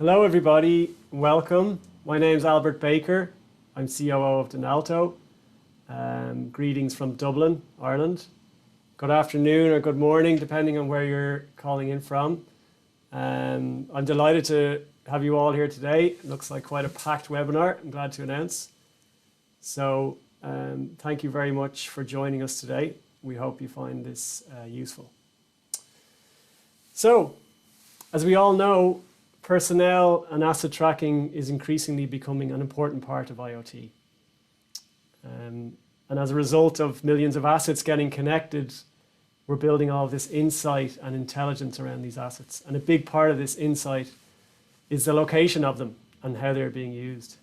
Hello everybody, welcome. My name's Albert Baker. I'm COO of Dinalto. Greetings from Dublin, Ireland. Good afternoon or good morning, depending on where you're calling in from. I'm delighted to have you all here today. It looks like quite a packed webinar, I'm glad to announce. So thank you very much for joining us today. We hope you find this useful. So, as we all know, personnel and asset tracking is increasingly becoming an important part of IoT. And as a result of millions of assets getting connected, we're building all of this insight and intelligence around these assets. And a big part of this insight is the location of them and how they're being used.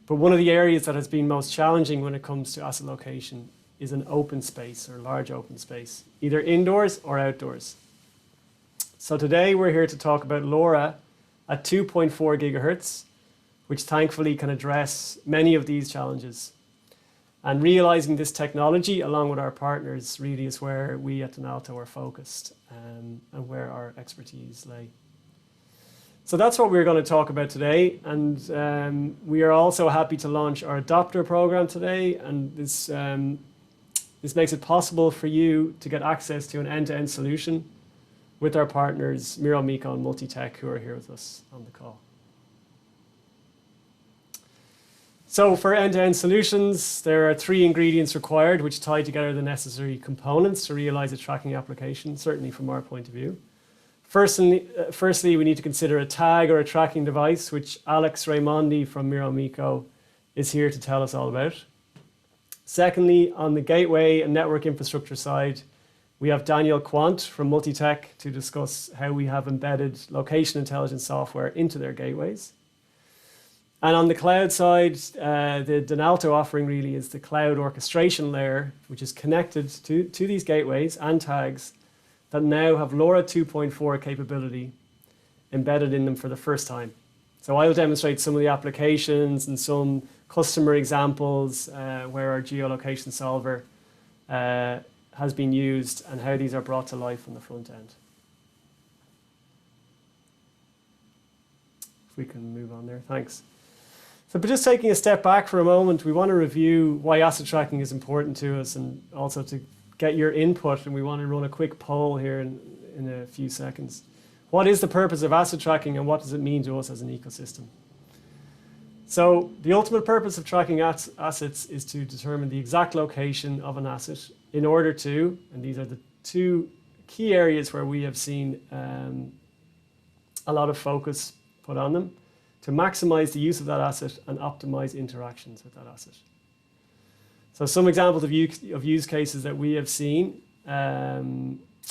But one of the areas that has been most challenging when it comes to asset location is an open space or large open space, either indoors or outdoors. So today we're here to talk about LoRa at 2.4 gigahertz, which thankfully can address many of these challenges. And realizing this technology along with our partners really is where we at Dinalto are focused and where our expertise lay. So that's what we're going to talk about today. And we are also happy to launch our adopter program today. And this makes it possible for you to get access to an end-to-end solution with our partners, Miromico and MultiTech, who are here with us on the call. So for end-to-end solutions, there are 3 ingredients required which tie together the necessary components to realize a tracking application, certainly from our point of view. Firstly, we need to consider a tag or a tracking device, which Alex Raimondi from Miromico is here to tell us all about. Secondly, on the gateway and network infrastructure side, we have Daniel Quant from MultiTech to discuss how we have embedded location intelligence software into their gateways. And on the cloud side, the Dinalto offering really is the cloud orchestration layer, which is connected to these gateways and tags that now have LoRa 2.4 capability embedded in them for the first time. So I'll demonstrate some of the applications and some customer examples where our geolocation solver has been used and how these are brought to life on the front end. If we can move on there, thanks. So but just taking a step back for a moment, we want to review why asset tracking is important to us and also to get your input, and we want to run a quick poll here in a few seconds. What is the purpose of asset tracking and what does it mean to us as an ecosystem? So the ultimate purpose of tracking assets is to determine the exact location of an asset in order to, and these are the 2 key areas where we have seen a lot of focus put on them, to maximize the use of that asset and optimize interactions with that asset. So some examples of use cases that we have seen,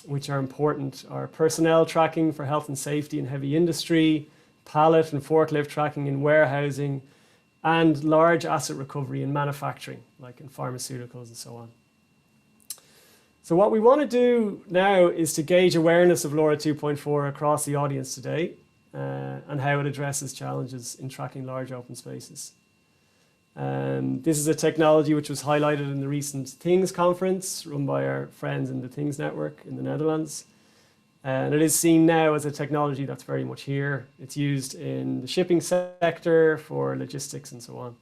which are important, are personnel tracking for health and safety in heavy industry, pallet and forklift tracking in warehousing, and large asset recovery in manufacturing, like in pharmaceuticals and so on. So what we want to do now is to gauge awareness of LoRa 2.4 across the audience today and how it addresses challenges in tracking large open spaces. This is a technology which was highlighted in the recent Things conference run by our friends in the Things network in the Netherlands. And it is seen now as a technology that's very much here. It's used in the shipping sector for logistics and so on.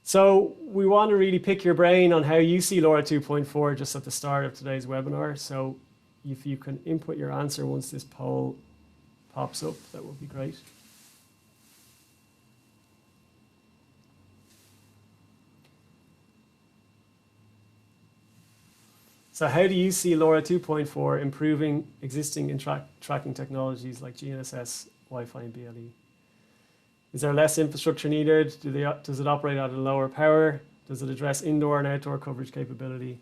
So we want to really pick your brain on how you see LoRa 2.4 just at the start of today's webinar. So if you can input your answer once this poll pops up, that would be great. So how do you see LoRa 2.4 improving existing tracking technologies like GNSS, Wi-Fi and BLE? Is there less infrastructure needed? Does it operate at a lower power? Does it address indoor and outdoor coverage capability?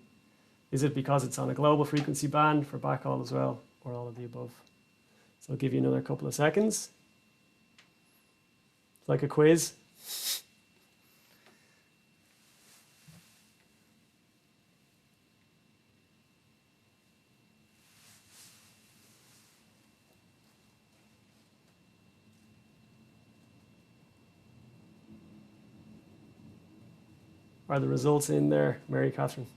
Is it because it's on a global frequency band for backhaul as well, or all of the above? So I'll give you another couple of seconds. It's like a quiz. Are the results in there, Mary Catherine?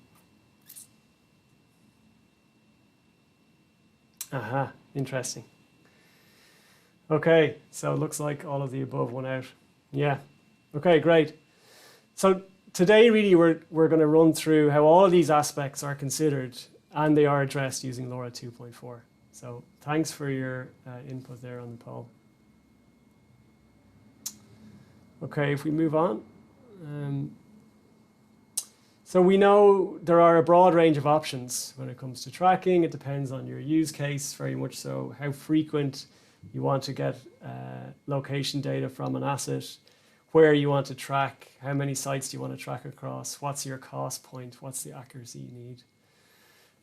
Aha, interesting. Okay, so it looks like all of the above went out. Yeah. Okay, great. So today, really, we're going to run through how all of these aspects are considered and they are addressed using LoRa 2.4. So thanks for your input there on the poll. Okay, if we move on. So we know there are a broad range of options when it comes to tracking. It depends on your use case, very much so, how frequent you want to get location data from an asset, where you want to track, how many sites do you want to track across, what's your cost point, what's the accuracy you need.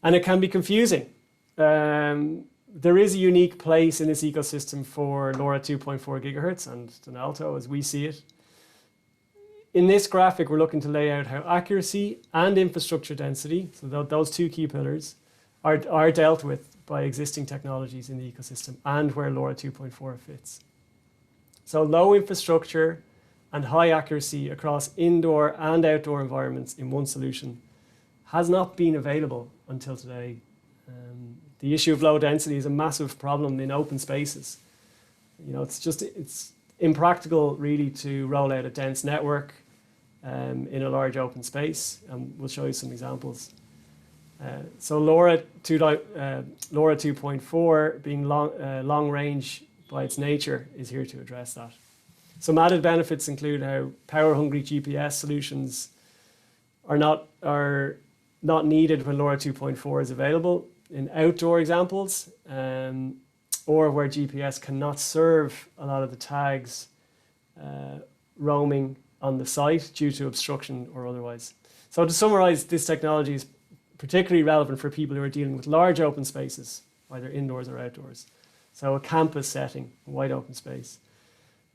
And it can be confusing. There is a unique place in this ecosystem for LoRa 2.4 gigahertz and Dinalto as we see it. In this graphic, we're looking to lay out how accuracy and infrastructure density, so those two key pillars, are dealt with by existing technologies in the ecosystem and where LoRa 2.4 fits. So low infrastructure and high accuracy across indoor and outdoor environments in one solution has not been available until today. The issue of low density is a massive problem in open spaces. You know, it's impractical really to roll out a dense network in a large open space, and we'll show you some examples. So LoRa 2.4 being long range by its nature is here to address that. Some added benefits include how power-hungry GPS solutions are not needed when LoRa 2.4 is available in outdoor examples, or where GPS cannot serve a lot of the tags roaming on the site due to obstruction or otherwise. So to summarize, this technology is particularly relevant for people who are dealing with large open spaces, either indoors or outdoors. So a campus setting, a wide open space.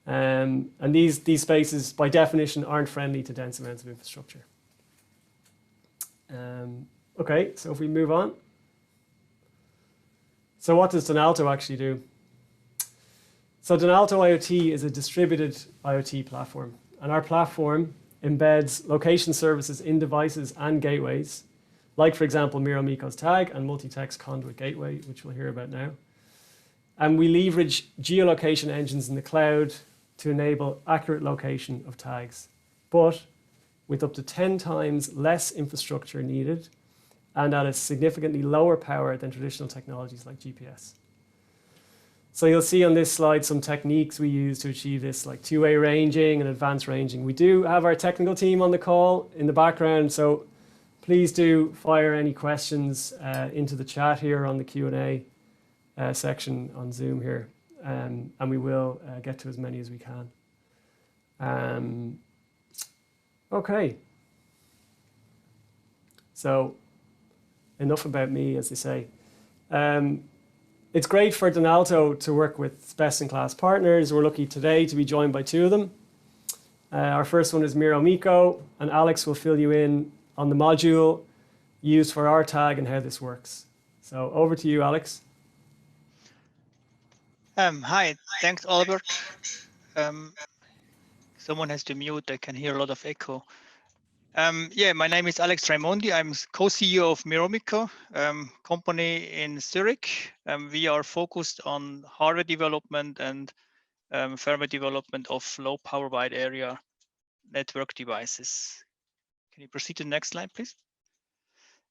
And these spaces, by definition, aren't friendly to dense amounts of infrastructure. Okay, so if we move on. So what does Dinalto actually do? So Dinalto IoT is a distributed IoT platform. And our platform embeds location services in devices and gateways, like, for example, Miromico's tag and MultiTech's conduit gateway, which we'll hear about now. And we leverage geolocation engines in the cloud to enable accurate location of tags, but with up to 10 times less infrastructure needed and at a significantly lower power than traditional technologies like GPS. So you'll see on this slide some techniques we use to achieve this, like two-way ranging and advanced ranging. We do have our technical team on the call in the background, so please do fire any questions into the chat here on the Q&A section on Zoom here, and we will get to as many as we can. Okay. So enough about me, as they say. It's great for Dinalto to work with best-in-class partners. We're lucky today to be joined by two of them. Our first one is Miromico, and Alex will fill you in on the module used for our tag and how this works. So over to you, Alex. Hi, thanks, Albert. Someone has to mute. I can hear a lot of echo. Yeah, my name is Alex Raimondi. I'm co-CEO of Miromico, company in Zurich. We are focused on hardware development and firmware development of low power wide area network devices. Can you proceed to the next slide, please?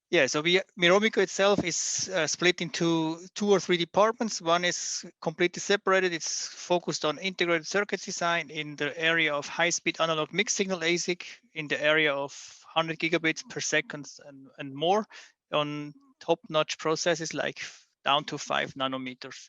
Yeah, so Miromico itself is split into 2 or 3 departments. One is completely separated. It's focused on integrated circuit design in the area of high-speed analog mixed signal ASIC, in the area of 100 gigabits per second and more, on top-notch processes like down to 5 nanometers.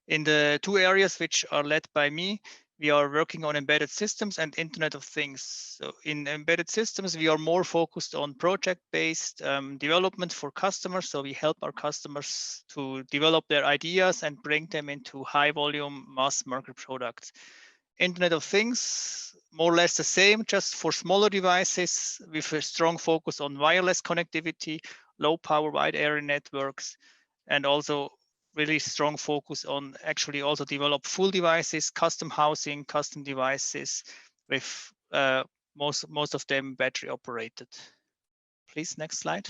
In the 2 areas which are led by me, we are working on embedded systems and Internet of Things. So in embedded systems, we are more focused on project-based development for customers. So we help our customers to develop their ideas and bring them into high volume mass market products. Internet of Things, more or less the same, just for smaller devices with a strong focus on wireless connectivity, low power wide area networks, and also really strong focus on actually also develop full devices, custom housing, custom devices with most of them battery operated. Please, next slide.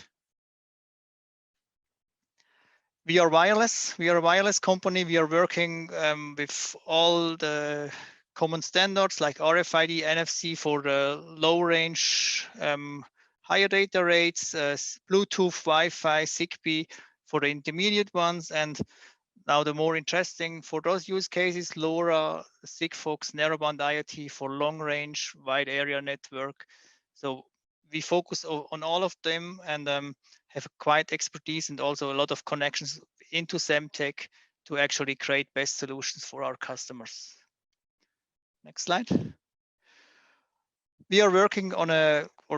We are wireless. We are a wireless company. We are working with all the common standards like RFID, NFC for the low range, higher data rates, Bluetooth, Wi-Fi, Zigbee for the intermediate ones, and now the more interesting for those use cases, LoRa, Sigfox, narrowband IoT for long range, wide area network. So we focus on all of them and have quite expertise and also a lot of connections into Semtech to actually create best solutions for our customers. Next slide. We are working on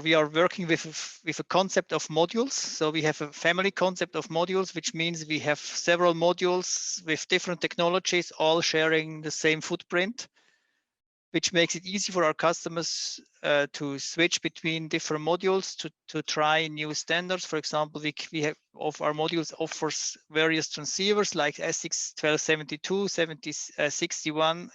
we are working with a concept of modules. So we have a family concept of modules, which means we have several modules with different technologies, all sharing the same footprint, which makes it easy for our customers to switch between different modules to try new standards. For example, we have of our modules offers various transceivers like SX1272, 7061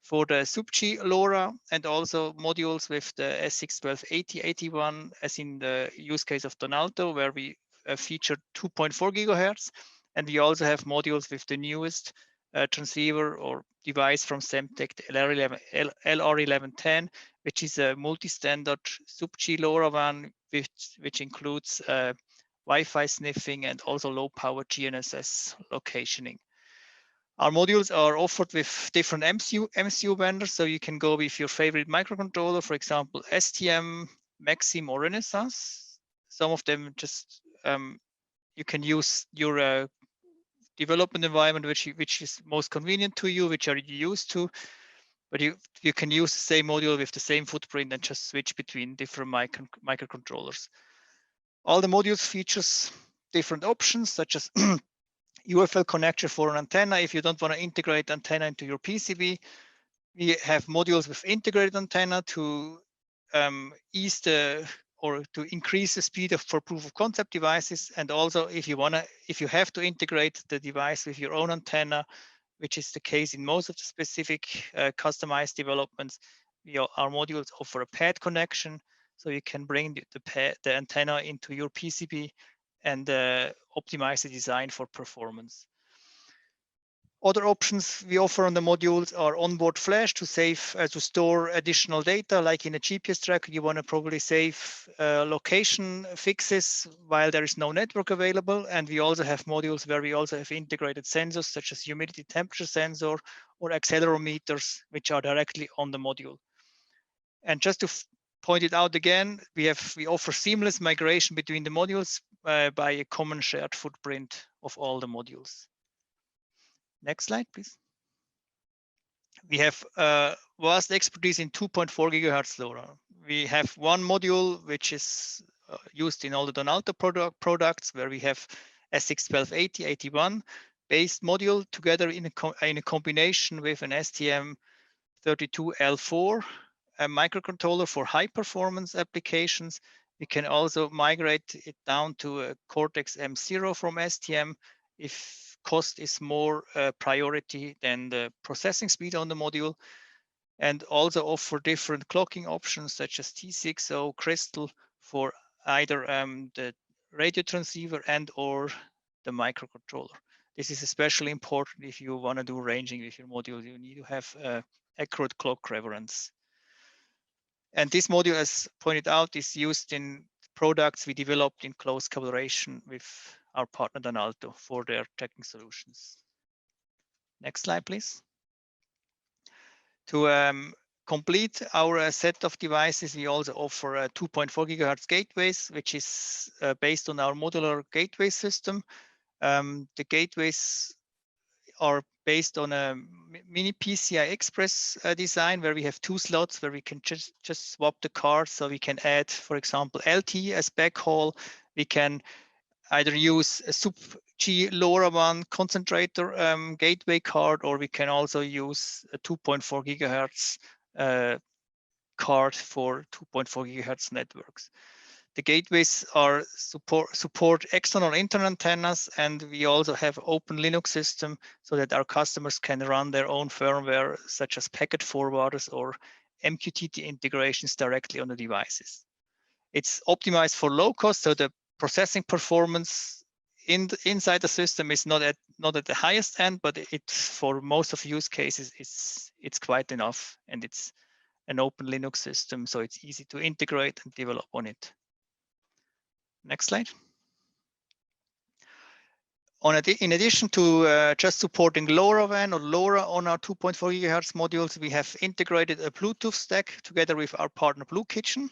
for the sub-G LoRa, and also modules with the SX1280, 81, as in the use case of Dinalto, where we feature 2.4 gigahertz. And we also have modules with the newest transceiver or device from Semtech, the LR1110, which is a multi-standard sub-G LoRa one, which includes Wi-Fi sniffing and also low-power GNSS locationing. Our modules are offered with different MCU vendors, so you can go with your favorite microcontroller, for example, STM, Maxim, or Renaissance. Some of them just you can use your development environment, which is most convenient to you, which are you used to. But you can use the same module with the same footprint and just switch between different microcontrollers. All the modules features different options, such as UFL connector for an antenna. If you don't want to integrate antenna into your PCB, we have modules with integrated antenna to ease or to increase the speed for proof of concept devices. And also, if you have to integrate the device with your own antenna, which is the case in most of the specific customized developments, our modules offer a pad connection, so you can bring the antenna into your PCB and optimize the design for performance. Other options we offer on the modules are onboard flash to store additional data, like in a GPS tracker. You want to probably save location fixes while there is no network available. And we also have modules where we also have integrated sensors such as humidity temperature sensor or accelerometers, which are directly on the module. And just to point it out again, we offer seamless migration between the modules by a common shared footprint of all the modules. Next slide, please. We have vast expertise in 2.4 gigahertz LoRa. We have one module which is used in all the Dinalto products, where we have SX1280, 81 based module together in a combination with an STM32L4 a microcontroller for high performance applications. We can also migrate it down to a Cortex M0 from STM if cost is more priority than the processing speed on the module, and also offer different clocking options such as T60 Crystal for either the radio transceiver and or the microcontroller. This is especially important if you want to do ranging with your module. You need to have accurate clock reference. And this module, as pointed out, is used in products we developed in close collaboration with our partner Dinalto for their tracking solutions. Next slide, please. To complete our set of devices, we also offer 2.4 gigahertz gateways, which is based on our modular gateway system. The gateways are based on a mini PCI Express design, where we have two slots where we can just swap the cards. So we can add, for example, LT as backhaul. We can either use a sub-G LoRaWAN concentrator gateway card, or we can also use a 2.4 gigahertz card for 2.4 gigahertz networks. The gateways are support external internal antennas, and we also have open Linux system so that our customers can run their own firmware, such as packet forwarders or MQTT integrations directly on the devices. It's optimized for low cost, so the processing performance inside the system is not at the highest end, but it's for most of use cases it's quite enough, and it's an open Linux system, so it's easy to integrate and develop on it. Next slide. In addition to just supporting LoRaWAN or LoRa on our 2.4 GHz modules, we have integrated a Bluetooth stack together with our partner Blue Kitchen,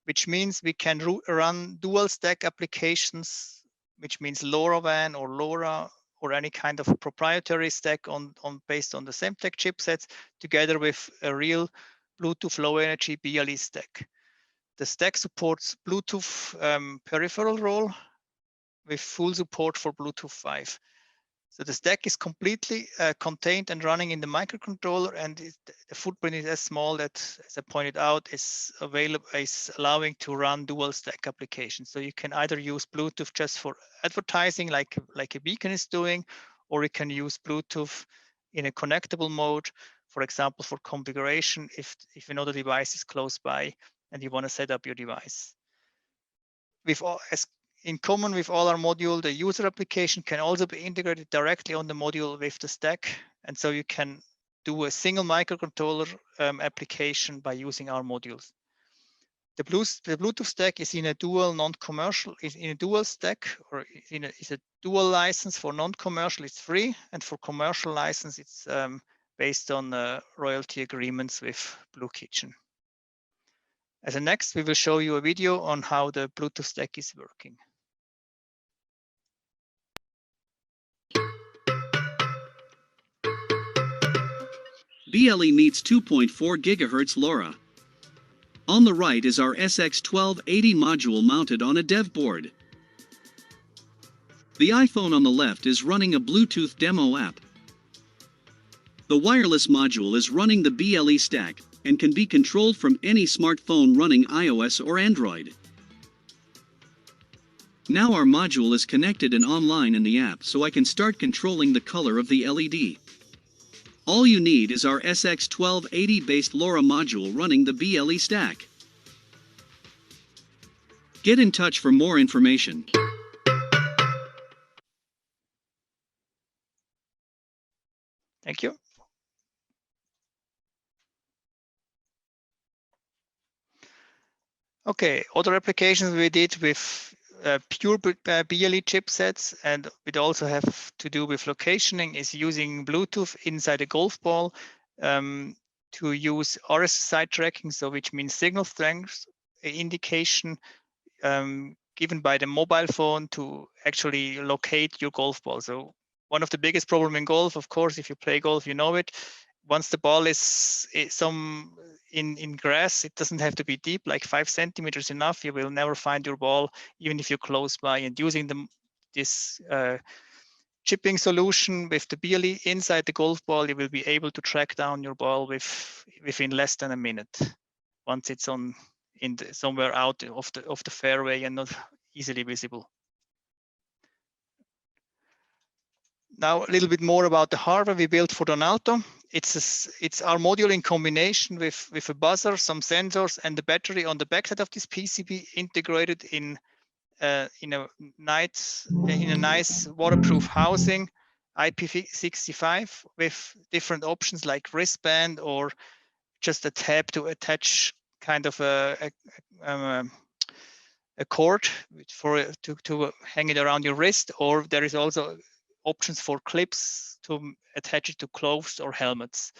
which means we can run dual stack applications, which means LoRaWAN or LoRa or any kind of proprietary stack based on the Semtech chipsets, together with a real Bluetooth low energy BLE stack. The stack supports Bluetooth peripheral role with full support for Bluetooth 5. So the stack is completely contained and running in the microcontroller, and the footprint is as small that, as I pointed out, is allowing to run dual stack applications. So you can either use Bluetooth just for advertising, like a beacon is doing, or you can use Bluetooth in a connectable mode, for example, for configuration if another device is close by and you want to set up your device. In common with all our module, the user application can also be integrated directly on the module with the stack. And so you can do a single microcontroller application by using our modules. The Bluetooth stack is in a dual non-commercial, is in a dual stack, or is a dual license. For non-commercial, it's free, and for commercial license, it's based on royalty agreements with Blue Kitchen. As a next, we will show you a video on how the Bluetooth stack is working. BLE meets 2.4 GHz LoRa. On the right is our SX1280 module mounted on a dev board. The iPhone on the left is running a Bluetooth demo app. The wireless module is running the BLE stack and can be controlled from any smartphone running iOS or Android. Now our module is connected and online in the app, so I can start controlling the color of the LED. All you need is our SX1280 based LoRa module running the BLE stack. Get in touch for more information. Thank you. Okay, other applications we did with pure BLE chipsets, and it also have to do with locationing, is using Bluetooth inside a golf ball to use RSSI tracking, so which means signal strength indication given by the mobile phone to actually locate your golf ball. So one of the biggest problem in golf, of course, if you play golf, you know it. Once the ball is in grass, it doesn't have to be deep, like 5 centimeters enough. You will never find your ball, even if you're close by. And using this chipping solution with the BLE inside the golf ball, you will be able to track down your ball within less than a minute, once it's somewhere out of the fairway and not easily visible. Now a little bit more about the hardware we built for Dinalto. It's our module in combination with a buzzer, some sensors, and the battery on the backside of this PCB integrated in a nice waterproof housing, IP65, with different options like wristband or just a tab to attach kind of a cord to hang it around your wrist, or there is also options for clips to attach it to clothes or helmets.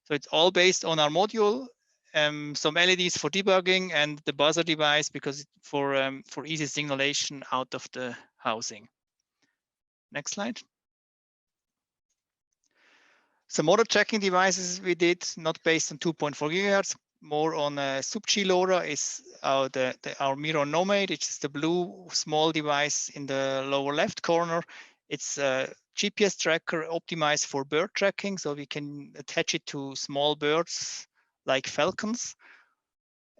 So it's all based on our module, some LEDs for debugging, and the buzzer device because for easy signalation out of the housing. Next slide. Some other tracking devices we did, not based on 2.4 GHz, more on sub-G LoRa, is our Miro Nomade. It's the blue small device in the lower left corner. It's a GPS tracker optimized for bird tracking, so we can attach it to small birds like falcons.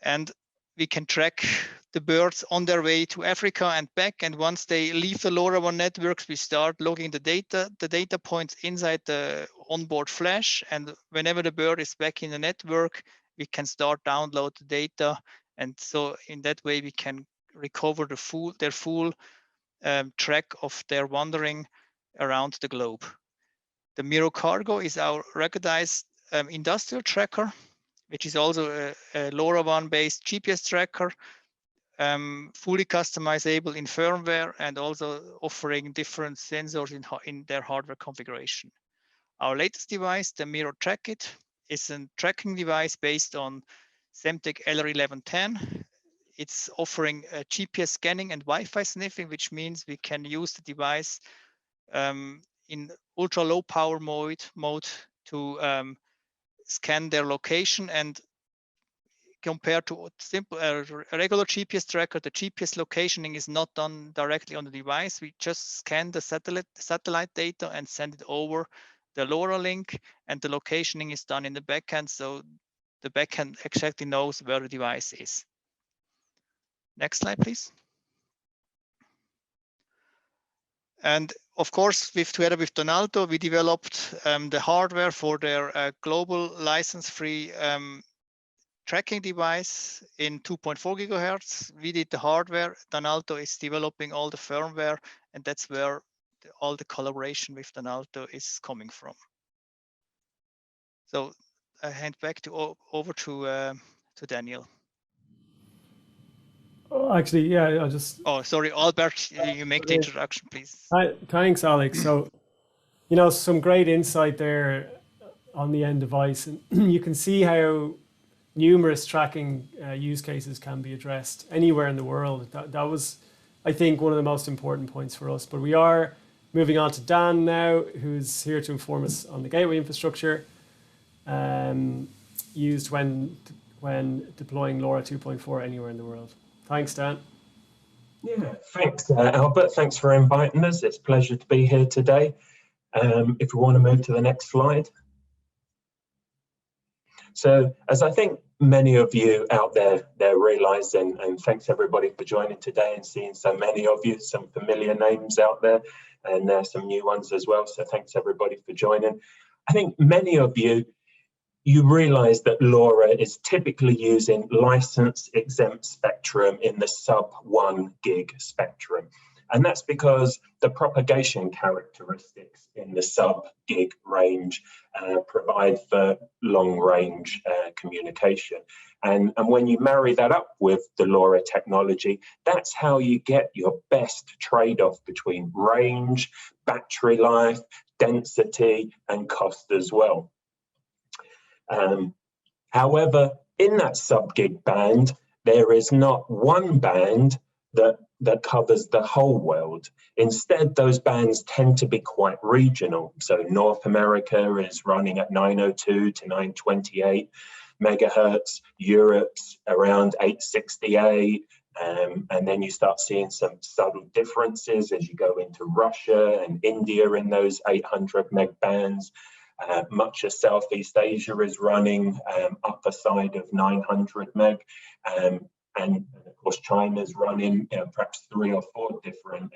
And we can track the birds on their way to Africa and back. And once they leave the LoRaWAN networks, we start logging the data points inside the onboard flash. And whenever the bird is back in the network, we can start download the data. And so in that way, we can recover their full track of their wandering around the globe. The Miro Cargo is our ruggedized industrial tracker, which is also a LoRaWAN based GPS tracker, fully customizable in firmware and also offering different sensors in their hardware configuration. Our latest device, the Miro Track It, is a tracking device based on Semtech LR1110. It's offering GPS scanning and Wi-Fi sniffing, which means we can use the device in ultra low power mode to scan their location. And compared to simple a regular GPS tracker, the GPS locationing is not done directly on the device. We just scan the satellite data and send it over the LoRa link, and the locationing is done in the backend, so the backend exactly knows where the device is. Next slide, please. And of course, together with Dinalto, we developed the hardware for their global license-free tracking device in 2.4 gigahertz. We did the hardware. Dinalto is developing all the firmware, and that's where all the collaboration with Dinalto is coming from. So I hand back over to Daniel. Actually, yeah, I'll just. Oh, sorry, Albert, you make the introduction, please. Thanks, Alex. So, some great insight there on the end device, and you can see how numerous tracking use cases can be addressed anywhere in the world. That was, I think, one of the most important points for us. But we are moving on to Dan now, who's here to inform us on the gateway infrastructure used when deploying LoRa 2.4 anywhere in the world. Thanks, Dan. Yeah, thanks, Albert. Thanks for inviting us. It's a pleasure to be here today. If we want to move to the next slide. So, as I think many of you out there realize, and thanks everybody for joining today and seeing so many of you, some familiar names out there, and some new ones as well. So thanks everybody for joining. I think many of you realize that LoRa is typically using license-exempt spectrum in the sub-1 gig spectrum. And that's because the propagation characteristics in the sub-gig range provide for long-range communication. And when you marry that up with the LoRa technology, that's how you get your best trade-off between range, battery life, density, and cost as well. However, in that sub-gig band, there is not one band that covers the whole world. Instead, those bands tend to be quite regional. So North America is running at 902 to 928 megahertz, Europe's around 868, and then you start seeing some subtle differences as you go into Russia and India in those 800 meg bands. Much of Southeast Asia is running upper side of 900 meg, and of course China's running perhaps 3 or 4 different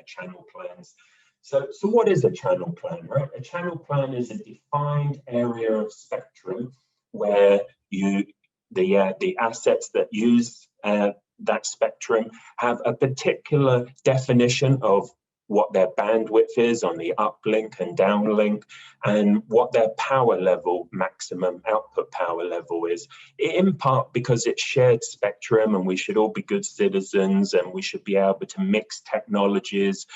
channel plans. So what is a channel plan, right? A channel plan is a defined area of spectrum where the assets that use that spectrum have a particular definition of what their bandwidth is on the uplink and downlink, and what their power level, maximum output power level is, in part because it's shared spectrum and we should all be good citizens and we should be able to mix technologies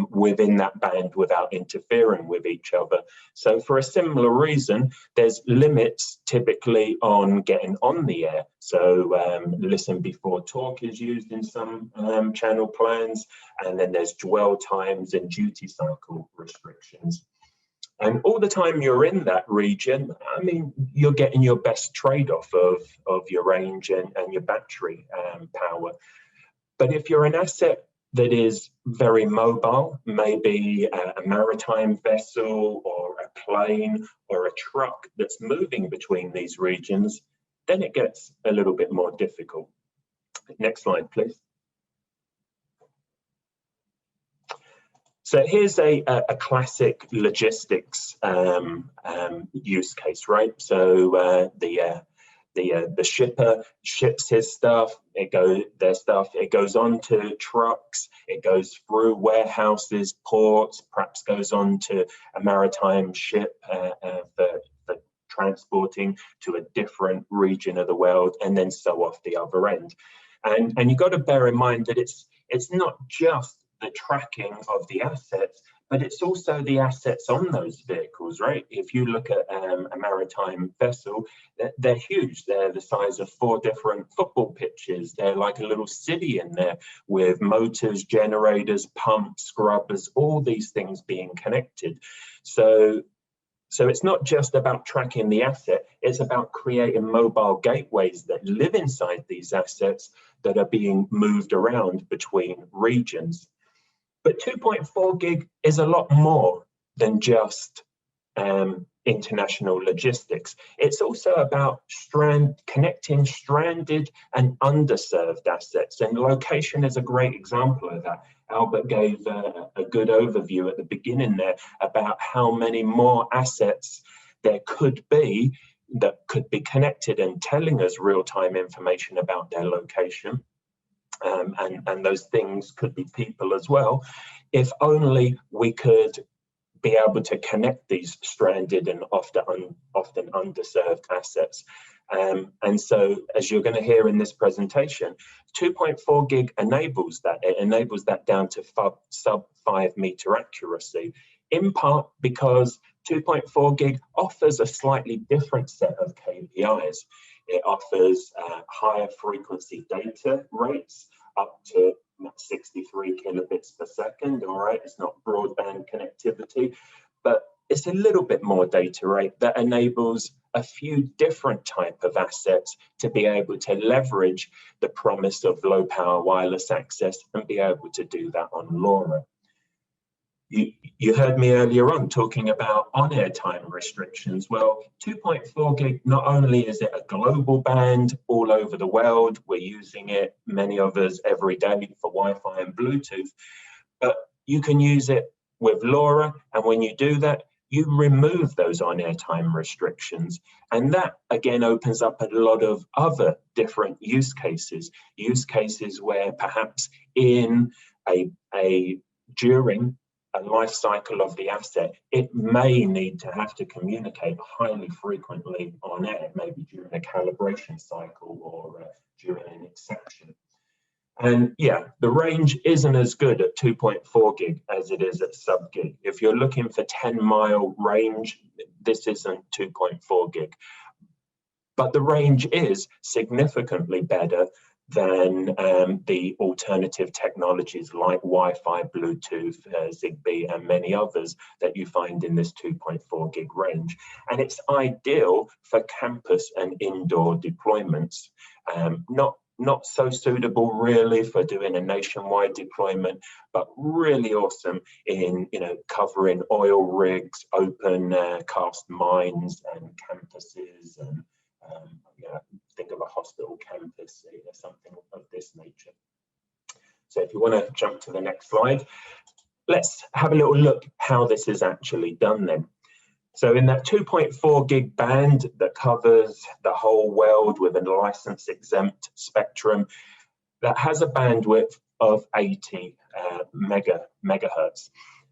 within that band without interfering with each other. So for a similar reason, there's limits typically on getting on the air. So listen before talk is used in some channel plans, and then there's dwell times and duty cycle restrictions. And all the time you're in that region, I mean, you're getting your best trade-off of your range and your battery power. But if you're an asset that is very mobile, maybe a maritime vessel or a plane or a truck that's moving between these regions, then it gets a little bit more difficult. Next slide, please. So here's a classic logistics use case, right? So the the shipper ships his stuff, it goes on to trucks, it goes through warehouses, ports, perhaps goes on to a maritime ship for transporting to a different region of the world, and then so off the other end. And you've got to bear in mind that it's not just the tracking of the assets, but it's also the assets on those vehicles, right? If you look at a maritime vessel, they're huge. They're the size of 4 different football pitches. They're like a little city in there with motors, generators, pumps, scrubbers, all these things being connected. So it's not just about tracking the asset, it's about creating mobile gateways that live inside these assets that are being moved around between regions. But 2.4 gig is a lot more than just international logistics. It's also about connecting stranded and underserved assets, and location is a great example of that. Albert gave a good overview at the beginning there about how many more assets there could be that could be connected and telling us real-time information about their location. And those things could be people as well, if only we could be able to connect these stranded and often underserved assets. And so, as you're going to hear in this presentation, 2.4 gig enables that. It enables that down to sub 5 meter accuracy, in part because 2.4 gig offers a slightly different set of KPIs. It offers higher frequency data rates up to 63 kilobits per second. All right, it's not broadband connectivity, but it's a little bit more data rate that enables a few different type of assets to be able to leverage the promise of low power wireless access and be able to do that on LoRa. You heard me earlier on talking about on-air time restrictions. Well, 2.4 gig, not only is it a global band all over the world, we're using it, many of us, every day for Wi-Fi and Bluetooth, but you can use it with LoRa, and when you do that, you remove those on-air time restrictions. And that, again, opens up a lot of other different use cases where perhaps in during a life cycle of the asset, it may need to have to communicate highly frequently on air, maybe during a calibration cycle or during an exception. And yeah, the range isn't as good at 2.4 gig as it is at sub gig. If you're looking for 10-mile range, this isn't 2.4 gig. But the range is significantly better than the alternative technologies like Wi-Fi, Bluetooth, Zigbee, and many others that you find in this 2.4 gig range. And it's ideal for campus and indoor deployments. Not so suitable really for doing a nationwide deployment, but really awesome in covering oil rigs, open cast mines and campuses, and think of a hospital campus, something of this nature. So if you want to jump to the next slide, let's have a little look how this is actually done then. So in that 2.4 gig band that covers the whole world with a license exempt spectrum, that has a bandwidth of 80 megahertz.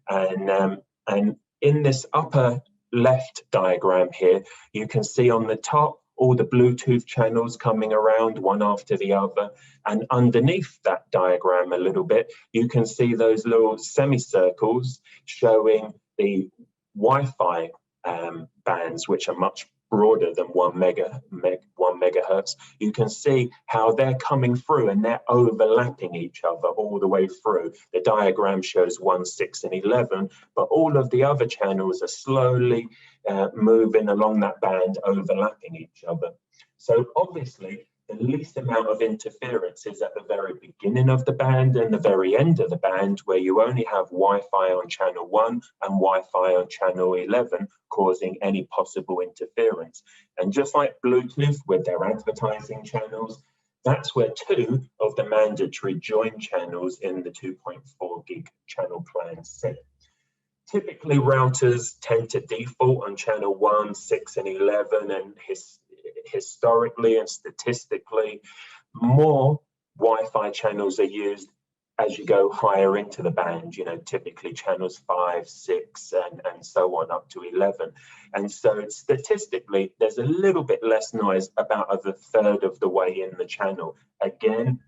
And in this upper left diagram here, you can see on the top all the Bluetooth channels coming around one after the other. And underneath that diagram a little bit, you can see those little semicircles showing the Wi-Fi bands, which are much broader than 1 megahertz. You can see how they're coming through and they're overlapping each other all the way through. The diagram shows 1, 6, and 11, but all of the other channels are slowly moving along that band, overlapping each other. So obviously, the least amount of interference is at the very beginning of the band and the very end of the band, where you only have Wi-Fi on channel 1 and Wi-Fi on channel 11, causing any possible interference. And just like Bluetooth with their advertising channels, that's where 2 of the mandatory join channels in the 2.4 gig channel plan sit. Typically, routers tend to default on channel 1, 6, and 11, and historically and statistically, more Wi-Fi channels are used as you go higher into the band, you know, typically channels 5, 6, and so on up to 11. And so statistically, there's a little bit less noise, about a third of the way in the channel. Again,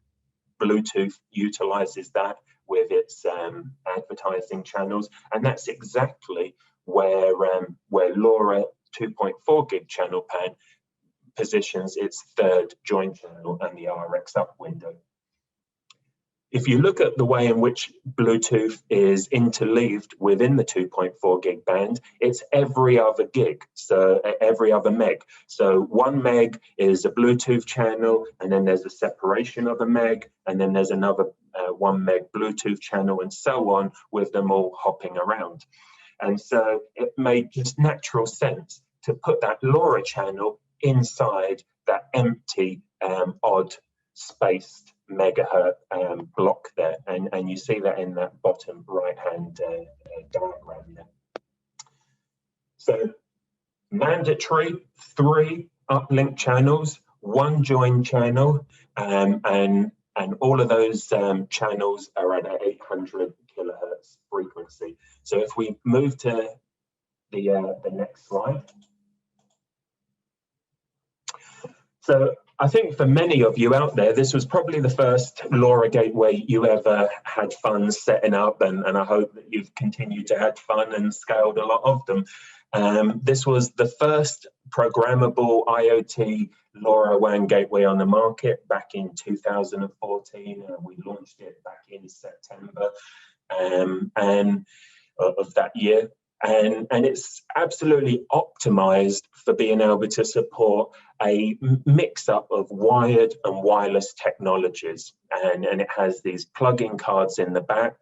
Bluetooth utilizes that with its advertising channels, and that's exactly where LoRa 2.4 gig channel pan positions its third join channel and the RX up window. If you look at the way in which Bluetooth is interleaved within the 2.4 gig band, it's every other gig, so every other meg. So 1 meg is a Bluetooth channel, and then there's a separation of a meg, and then there's another 1 meg Bluetooth channel, and so on, with them all hopping around. And so it made just natural sense to put that LoRa channel inside that empty, odd spaced megahertz block there, and you see that in that bottom right hand diagram there. So mandatory 3 uplink channels, 1 join channel, and all of those channels are at 800 kilohertz frequency. So if we move to the next slide. So I think for many of you out there, this was probably the first LoRa gateway you ever had fun setting up, and I hope that you've continued to have fun and scaled a lot of them. This was the first programmable IoT LoRaWAN gateway on the market back in 2014. We launched it back in September of that year. And it's absolutely optimized for being able to support a mix-up of wired and wireless technologies. And it has these plug-in cards in the back,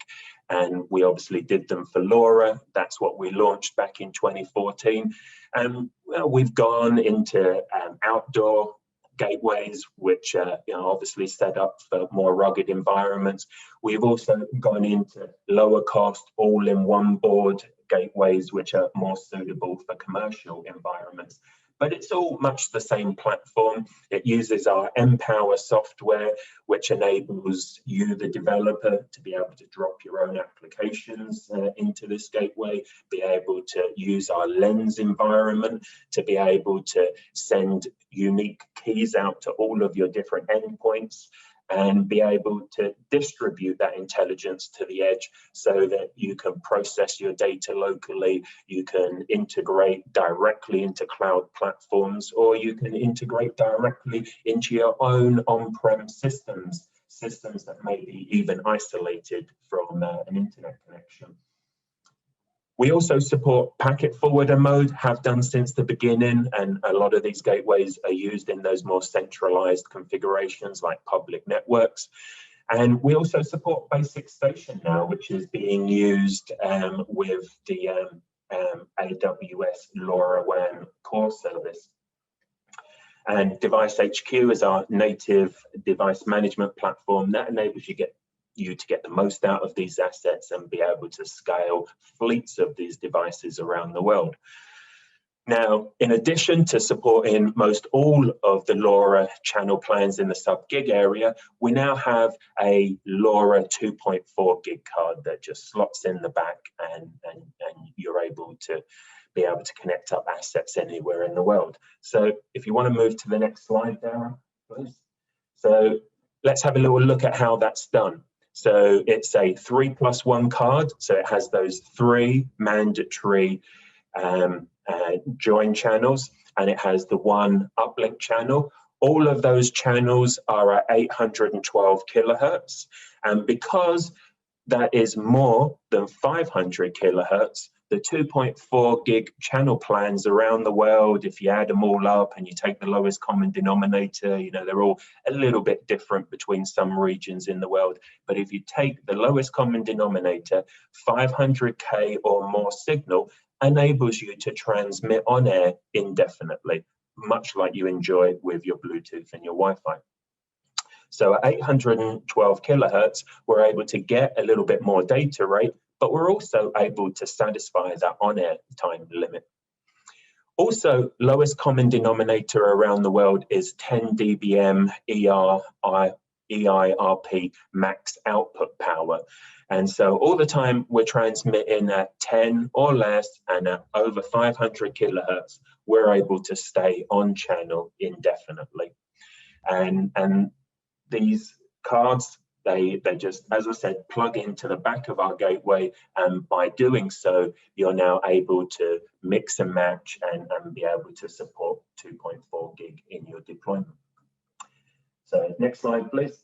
and we obviously did them for LoRa. That's what we launched back in 2014. And well, we've gone into outdoor gateways, which obviously set up for more rugged environments. We've also gone into lower cost, all-in-one board gateways, which are more suitable for commercial environments. But it's all much the same platform. It uses our mPower software, which enables you, the developer, to be able to drop your own applications into this gateway, be able to use our Lens environment to be able to send unique keys out to all of your different endpoints, and be able to distribute that intelligence to the edge so that you can process your data locally, you can integrate directly into cloud platforms, or you can integrate directly into your own on-prem systems that may be even isolated from an internet connection. We also support packet forwarder mode, have done since the beginning, and a lot of these gateways are used in those more centralized configurations like public networks. And we also support basic station now, which is being used with the AWS LoRaWAN core service. And Device HQ is our native device management platform that enables you to get the most out of these assets and be able to scale fleets of these devices around the world. Now, in addition to supporting most all of the LoRa channel plans in the sub-gig area, we now have a LoRa 2.4 gig card that just slots in the back, and you're able to connect up assets anywhere in the world. So if you want to move to the next slide, Darren, please. So let's have a little look at how that's done. So it's a 3+1 card. So it has those 3 mandatory join channels, and it has the 1 uplink channel. All of those channels are at 812 kilohertz. And because that is more than 500 kilohertz, the 2.4 gig channel plans around the world, if you add them all up and you take the lowest common denominator, they're all a little bit different between some regions in the world. But if you take the lowest common denominator, 500K or more signal enables you to transmit on air indefinitely, much like you enjoy with your Bluetooth and your Wi-Fi. So at 812 kilohertz, we're able to get a little bit more data rate, but we're also able to satisfy that on-air time limit. Also, lowest common denominator around the world is 10 dBm EIRP max output power. And so all the time we're transmitting at 10 or less and at over 500 kilohertz, we're able to stay on channel indefinitely. And these cards, they just, as I said, plug into the back of our gateway, and by doing so, you're now able to mix and match and be able to support 2.4 gig in your deployment. So next slide, please.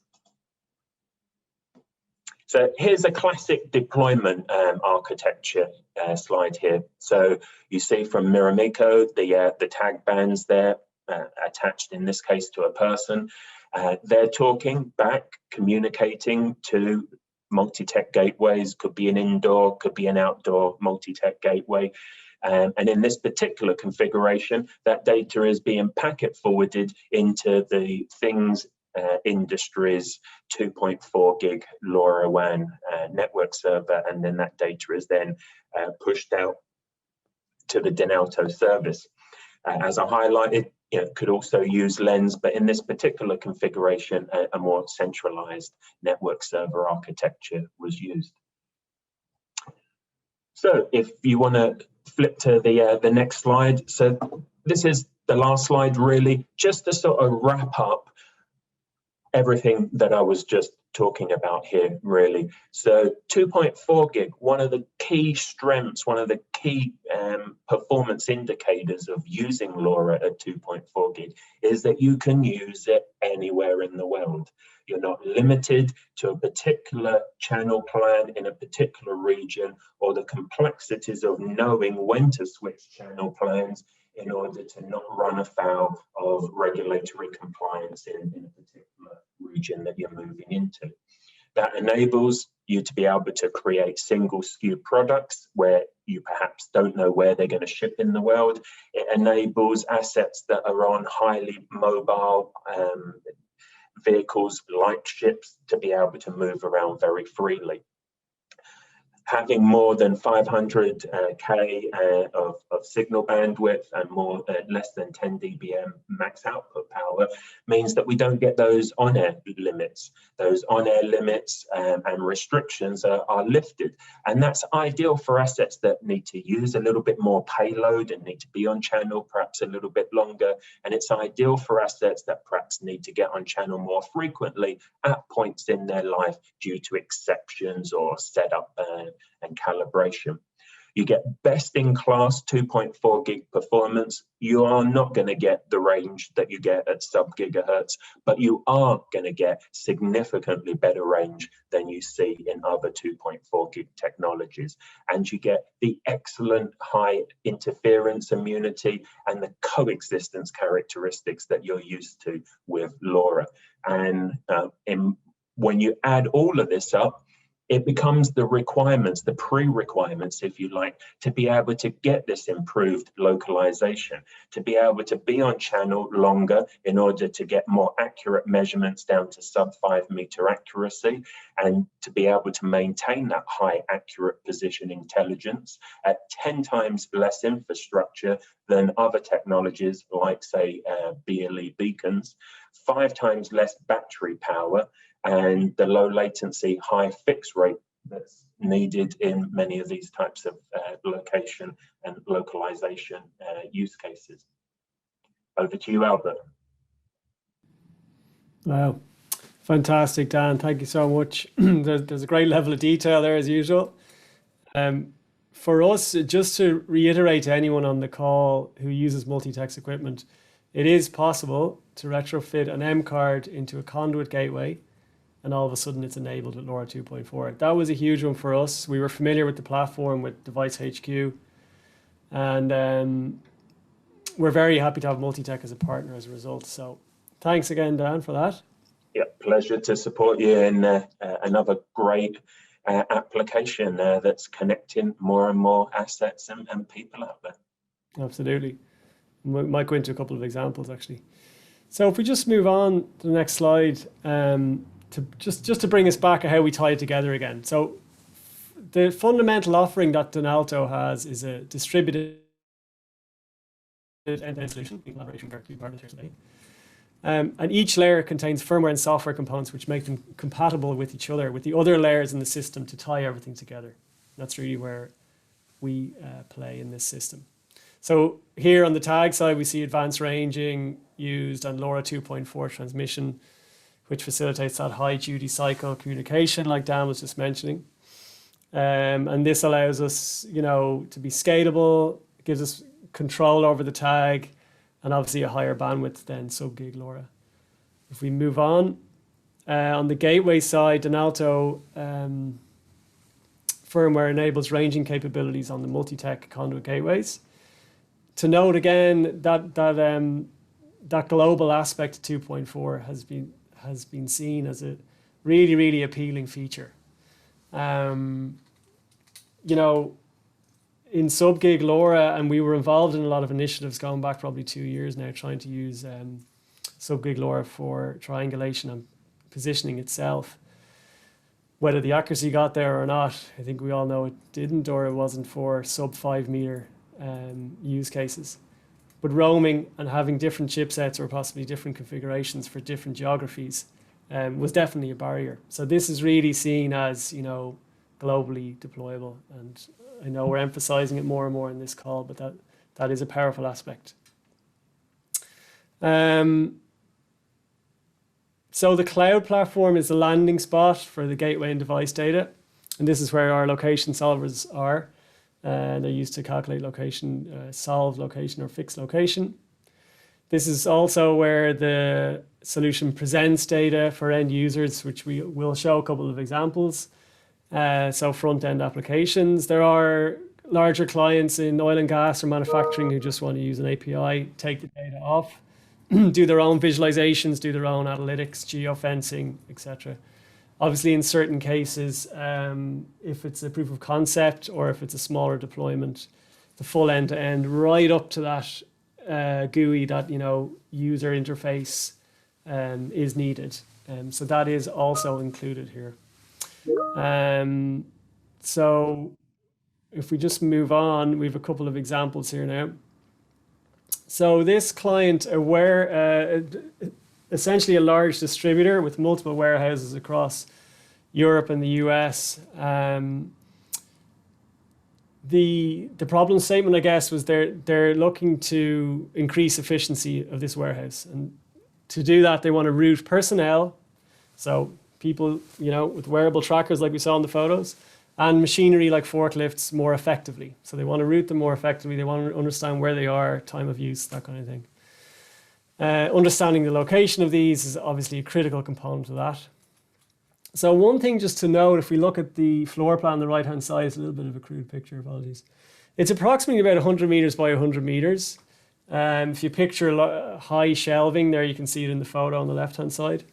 So here's a classic deployment architecture slide here. So you see from Miromico, the tag bands there attached in this case to a person. They're talking back, communicating to MultiTech gateways, could be an indoor, could be an outdoor MultiTech gateway. And in this particular configuration, that data is being packet forwarded into the things industry's 2.4 gig LoRa WAN network server, and then that data is then pushed out to the Dinalto service. As I highlighted, could also use Lens, but in this particular configuration, a more centralized network server architecture was used. So if you want to flip to the next slide. So this is the last slide, really, just to sort of wrap up everything that I was just talking about here, really. So 2.4 gig, one of the key strengths, one of the key performance indicators of using LoRa at 2.4 gig is that you can use it anywhere in the world. You're not limited to a particular channel plan in a particular region, or the complexities of knowing when to switch channel plans in order to not run afoul of regulatory compliance in a particular region that you're moving into. That enables you to be able to create single SKU products where you perhaps don't know where they're going to ship in the world. It enables assets that are on highly mobile vehicles like ships to be able to move around very freely. Having more than 500K of signal bandwidth and less than 10 dBm max output power means that we don't get those on-air limits. Those on-air limits and restrictions are lifted. And that's ideal for assets that need to use a little bit more payload and need to be on channel perhaps a little bit longer. And it's ideal for assets that perhaps need to get on channel more frequently at points in their life due to exceptions or setup and calibration. You get best-in-class 2.4 gig performance. You are not going to get the range that you get at sub-gigahertz, but you are going to get significantly better range than you see in other 2.4 gig technologies. And you get the excellent high interference immunity and the coexistence characteristics that you're used to with LoRa. And when you add all of this up, it becomes the requirements, the pre-requirements, if you like, to be able to get this improved localization, to be able to be on channel longer in order to get more accurate measurements down to sub-5 meter accuracy, and to be able to maintain that high accurate position intelligence at 10 times less infrastructure than other technologies like, say, BLE beacons, 5 times less battery power, and the low latency, high fix rate that's needed in many of these types of location and localization use cases. Over to you, Albert. Wow, fantastic, Dan. Thank you so much. There's a great level of detail there as usual. For us, just to reiterate to anyone on the call who uses MultiTech's equipment, it is possible to retrofit an M card into a conduit gateway, and all of a sudden it's enabled with LoRa 2.4. That was a huge one for us. We were familiar with the platform with Device HQ, and we're very happy to have MultiTech as a partner as a result. So thanks again, Dan, for that. Yeah, pleasure to support you in another great application that's connecting more and more assets and people out there. Absolutely. We might go into a couple of examples actually. So if we just move on to the next slide, just to bring us back to how we tie it together again. So the fundamental offering that Dinalto has is a distributed end-to-end solution in collaboration with our partners here today. And each layer contains firmware and software components which make them compatible with each other, with the other layers in the system to tie everything together. That's really where we play in this system. So here on the tag side, we see advanced ranging used and LoRa 2.4 transmission, which facilitates that high duty cycle communication like Dan was just mentioning. And this allows us, you know, to be scalable, gives us control over the tag, and obviously a higher bandwidth than sub-gig LoRa. If we move on the gateway side, Dinalto firmware enables ranging capabilities on the MultiTech conduit gateways. To note again that global aspect of 2.4 has been seen as a really, really appealing feature. You know, in sub-gig LoRa, and we were involved in a lot of initiatives going back probably 2 years now, trying to use sub-gig LoRa for triangulation and positioning itself. Whether the accuracy got there or not, I think we all know it didn't, or it wasn't for sub 5 meter use cases. But roaming and having different chipsets or possibly different configurations for different geographies was definitely a barrier. So this is really seen as, you know, globally deployable, and I know we're emphasizing it more and more in this call, but that is a powerful aspect. So the cloud platform is the landing spot for the gateway and device data, and this is where our location solvers are. They're used to calculate location, solve location or fix location. This is also where the solution presents data for end users, which we will show a couple of examples. So front-end applications. There are larger clients in oil and gas or manufacturing who just want to use an API, take the data off, do their own visualizations, do their own analytics, geofencing, etc. Obviously, in certain cases, if it's a proof of concept or if it's a smaller deployment, the full end-to-end right up to that GUI, that, you know, user interface is needed. So that is also included here. So if we just move on, we have a couple of examples here now. So this client, essentially a large distributor with multiple warehouses across Europe and the US. The problem statement, I guess, was they're looking to increase efficiency of this warehouse, and to do that, they want to route personnel, so people, you know, with wearable trackers like we saw in the photos, and machinery like forklifts more effectively. So they want to route them more effectively. They want to understand where they are, time of use, that kind of thing. Understanding the location of these is obviously a critical component of that. So one thing just to note, if we look at the floor plan on the right-hand side, it's a little bit of a crude picture, apologies. It's approximately about 100 meters by 100 meters. If you picture high shelving there, you can see it in the photo on the left-hand side.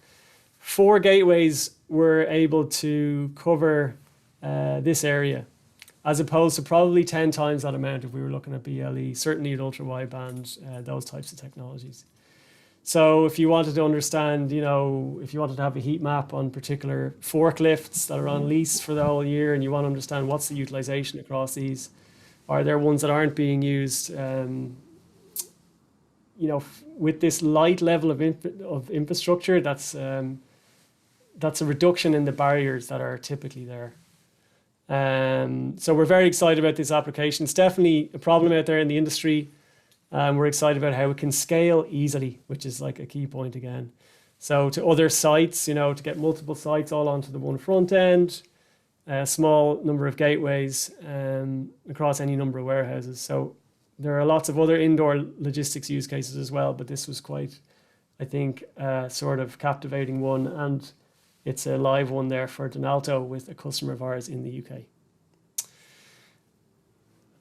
4 gateways were able to cover this area, as opposed to probably 10 times that amount if we were looking at BLE, certainly at ultra-wideband, those types of technologies. So if you wanted to understand, you know, if you wanted to have a heat map on particular forklifts that are on lease for the whole year, and you want to understand what's the utilization across these, are there ones that aren't being used, you know, with this light level of infrastructure, that's a reduction in the barriers that are typically there. So we're very excited about this application. It's definitely a problem out there in the industry. We're excited about how it can scale easily, which is like a key point again. So to other sites, you know, to get multiple sites all onto the one front end, a small number of gateways across any number of warehouses. So there are lots of other indoor logistics use cases as well, but this was quite, I think, sort of captivating one. And it's a live one there for Dinalto with a customer of ours in the UK.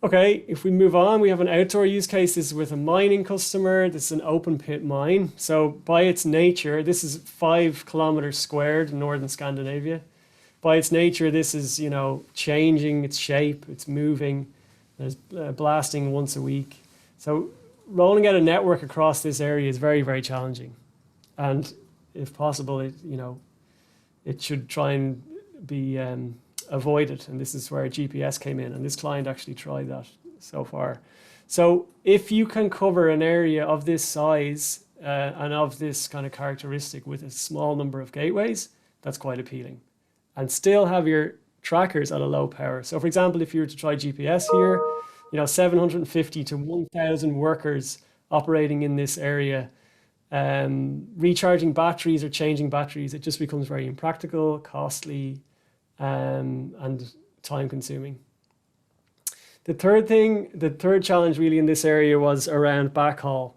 Okay, if we move on, we have an outdoor use case. This is with a mining customer. This is an open pit mine. So by its nature, this is 5 kilometers squared in northern Scandinavia. By its nature, this is, you know, changing its shape, it's moving. There's blasting once a week. So rolling out a network across this area is very, very challenging. And if possible, it should try and be avoided. And this is where GPS came in. And this client actually tried that so far. So if you can cover an area of this size and of this kind of characteristic with a small number of gateways, that's quite appealing. And still have your trackers at a low power. So for example, if you were to try GPS here, 750 to 1,000 workers operating in this area, recharging batteries or changing batteries, it just becomes very impractical, costly, and time consuming. The third challenge really in this area was around backhaul.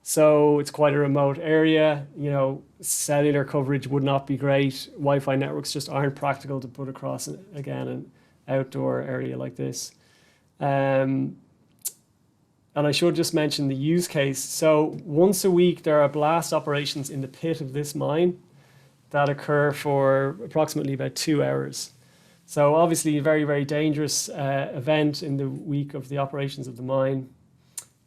So it's quite a remote area, cellular coverage would not be great. Wi-Fi networks just aren't practical to put across, again, an outdoor area like this. And I should just mention the use case. So once a week, there are blast operations in the pit of this mine that occur for approximately about 2 hours. So obviously a very, very dangerous event in the week of the operations of the mine.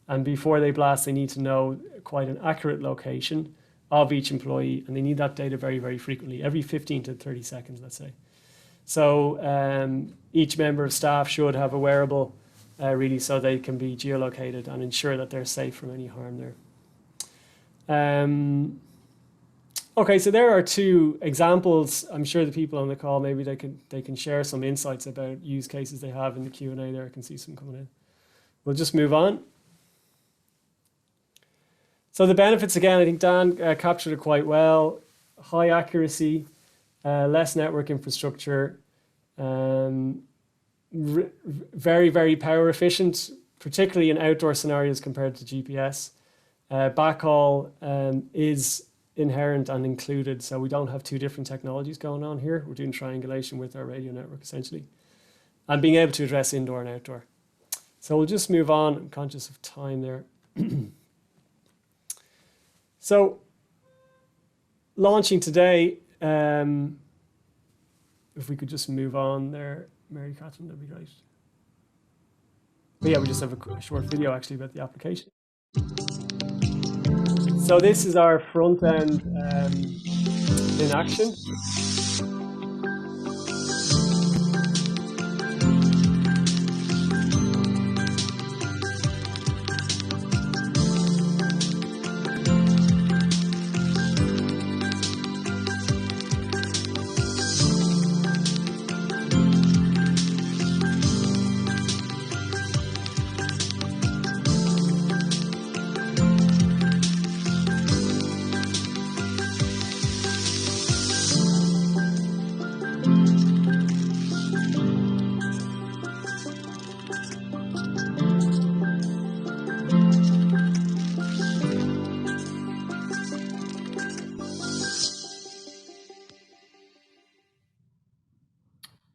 And before they blast, they need to know quite an accurate location of each employee. And they need that data very, very frequently, every 15 to 30 seconds, let's say. So each member of staff should have a wearable really so they can be geolocated and ensure that they're safe from any harm there. Okay, so there are two examples. I'm sure the people on the call, maybe they can share some insights about use cases they have in the Q&A there. I can see some coming in. We'll just move on. So the benefits, again, I think Dan captured it quite well. High accuracy, less network infrastructure, very, very power efficient, particularly in outdoor scenarios compared to GPS. Backhaul is inherent and included, so we don't have two different technologies going on here. We're doing triangulation with our radio network, essentially, and being able to address indoor and outdoor. So we'll just move on. I'm conscious of time there. So launching today, if we could just move on there, Mary Catherine, that'd be great. But yeah, we just have a short video actually about the application. So this is our front end in action.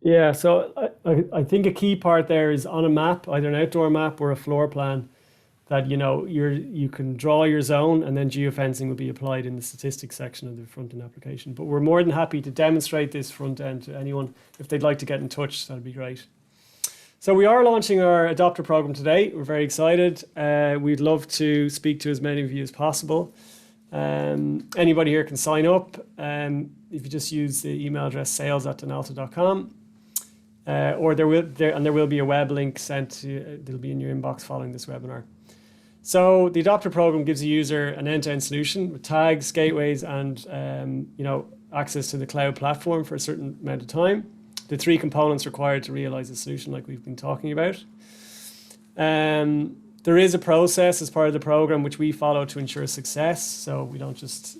Yeah, so I think a key part there is on a map, either an outdoor map or a floor plan, that you can draw your zone, and then geofencing will be applied in the statistics section of the front end application. But we're more than happy to demonstrate this front end to anyone. If they'd like to get in touch, that'd be great. So we are launching our adopter program today. We're very excited. We'd love to speak to as many of you as possible. Anybody here can sign up. If you just use the email address sales@dinalto.com. Or there will be a web link sent to, that'll be in your inbox following this webinar. So the adopter program gives the user an end-to-end solution with tags, gateways, and access to the cloud platform for a certain amount of time. The 3 components required to realize the solution, like we've been talking about. There is a process as part of the program which we follow to ensure success. So we don't just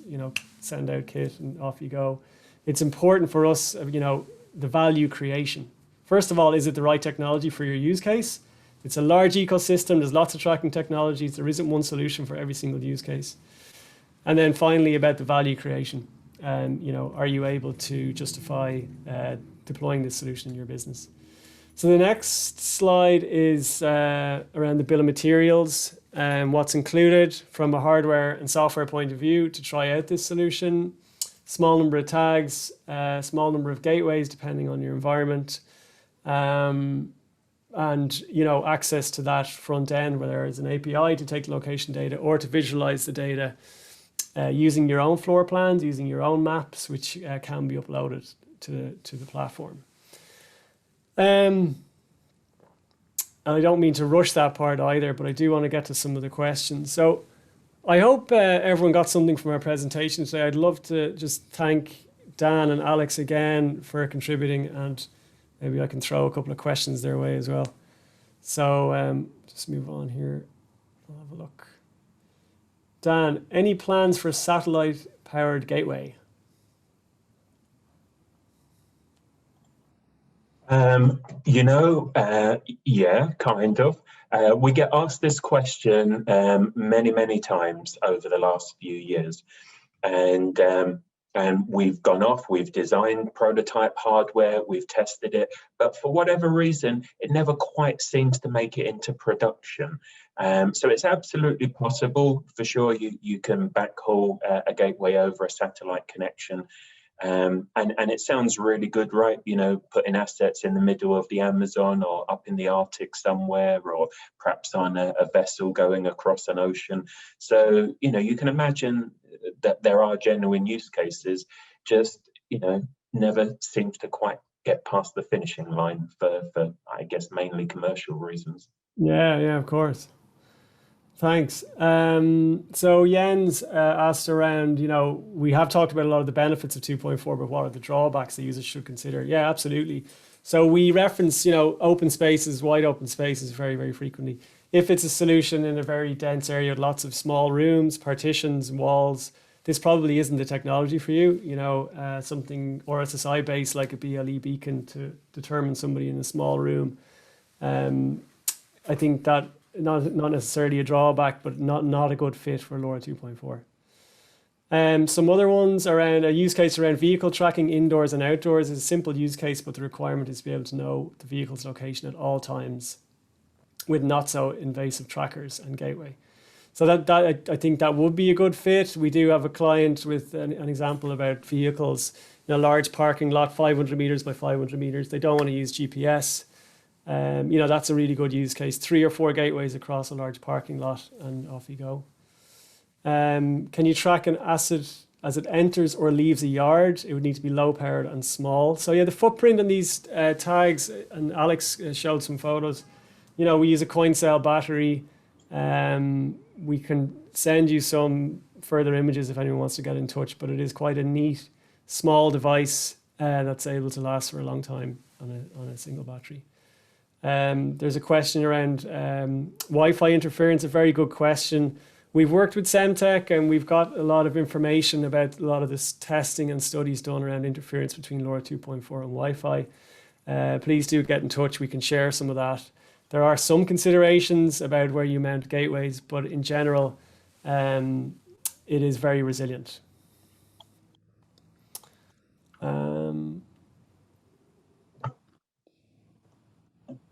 send out kit and off you go. It's important for us, the value creation. First of all, is it the right technology for your use case? It's a large ecosystem. There's lots of tracking technologies. There isn't one solution for every single use case. And then finally, about the value creation. Are you able to justify deploying this solution in your business? So the next slide is around the bill of materials and what's included from a hardware and software point of view to try out this solution. Small number of tags, small number of gateways depending on your environment, and access to that front end where there is an API to take location data or to visualize the data using your own floor plans, using your own maps, which can be uploaded to the platform. And I don't mean to rush that part either, but I do want to get to some of the questions. So I hope everyone got something from our presentation today. I'd love to just thank Dan and Alex again for contributing, and maybe I can throw a couple of questions their way as well. So just move on here. I'll have a look. Dan, any plans for satellite-powered gateway? Yeah, kind of. We get asked this question many times over the last few years, and we've gone off, we've designed prototype hardware, we've tested it, but for whatever reason, it never quite seems to make it into production. So it's absolutely possible, for sure, you can backhaul a gateway over a satellite connection. And it sounds really good, right? You know, putting assets in the middle of the Amazon or up in the Arctic somewhere, or perhaps on a vessel going across an ocean. So, you know, you can imagine that there are genuine use cases, just, you know, never seems to quite get past the finishing line for I guess, mainly commercial reasons. Yeah, of course. Thanks. So Jens asked around, you know, we have talked about a lot of the benefits of 2.4, but what are the drawbacks that users should consider? Yeah, absolutely. So we reference, you know, open spaces, wide open spaces very frequently. If it's a solution in a very dense area with lots of small rooms, partitions, walls, this probably isn't the technology for you. You know, something RSSI based like a BLE beacon to determine somebody in a small room. I think that not necessarily a drawback, but not a good fit for LoRa 2.4. Some other ones around a use case around vehicle tracking indoors and outdoors is a simple use case, but the requirement is to be able to know the vehicle's location at all times with not so invasive trackers and gateway. So that I think that would be a good fit. We do have a client with an example about vehicles in a large parking lot, 500 meters by 500 meters. They don't want to use GPS. You know, that's a really good use case. 3 or 4 gateways across a large parking lot and off you go. Can you track an asset as it enters or leaves a yard? It would need to be low powered and small. So yeah, the footprint on these tags, and Alex showed some photos. You know, we use a coin cell battery. We can send you some further images if anyone wants to get in touch, but it is quite a neat, small device that's able to last for a long time on a single battery. There's a question around Wi-Fi interference, a very good question. We've worked with Semtech and we've got a lot of information about a lot of this testing and studies done around interference between LoRa 2.4 and Wi-Fi. Please do get in touch, we can share some of that. There are some considerations about where you mount gateways, but in general, it is very resilient.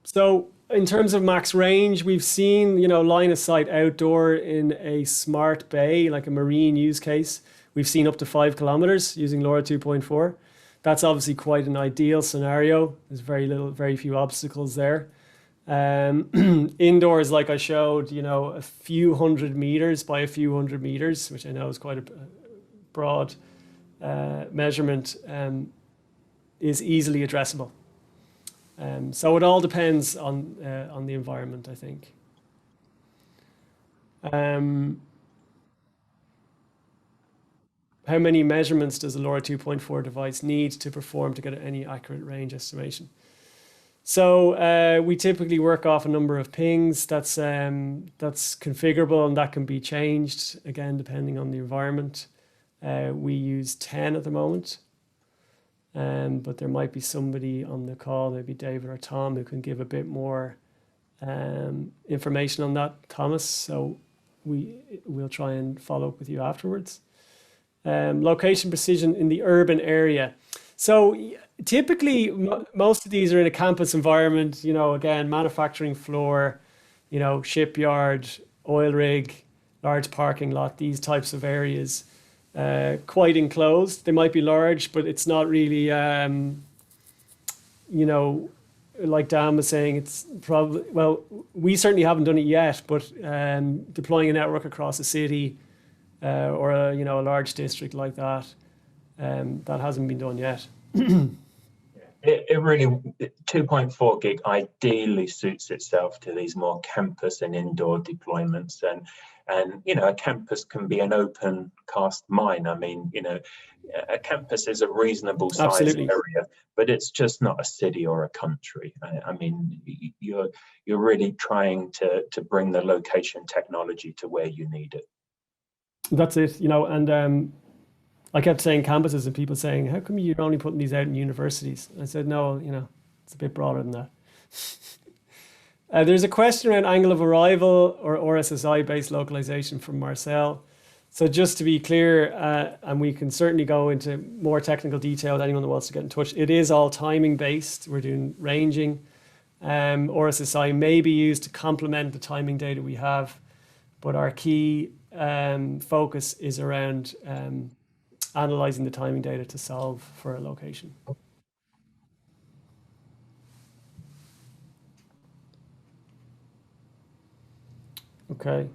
So in terms of max range, we've seen, you know, line of sight outdoor in a smart bay, like a marine use case. We've seen up to 5 kilometers using LoRa 2.4. That's obviously quite an ideal scenario. There's very few obstacles there. Indoors, like I showed, you know, a few hundred meters by a few hundred meters, which I know is quite a broad measurement, is easily addressable. So it all depends on the environment, I think. How many measurements does a LoRa 2.4 device need to perform to get any accurate range estimation? So we typically work off a number of pings that's configurable, and that can be changed, again, depending on the environment. We use 10 at the moment. But there might be somebody on the call, maybe David or Tom, who can give a bit more information on that, Thomas. So we'll try and follow up with you afterwards. Location precision in the urban area. So typically, most of these are in a campus environment, you know, again, manufacturing floor, you know, shipyard, oil rig, large parking lot, these types of areas. Quite enclosed. They might be large, but it's not really, you know, like Dan was saying, it's probably, well, we certainly haven't done it yet, but deploying a network across a city or a, you know, a large district like that, that hasn't been done yet. It really, 2.4 gig ideally suits itself to these more campus and indoor deployments. And you know, a campus can be an open cast mine. I mean, you know, a campus is a reasonable size Absolutely. area, but it's just not a city or a country. I mean, you're really trying to bring the location technology to where you need it. That's it, you know, and I kept saying campuses and people saying, how come you're only putting these out in universities? I said, no, you know, it's a bit broader than that. There's a question around angle of arrival or RSSI-based localization from Marcel. So just to be clear, and we can certainly go into more technical detail with anyone that wants to get in touch, it is all timing based. We're doing ranging. RSSI may be used to complement the timing data we have, but our key focus is around analyzing the timing data to solve for a location. Okay.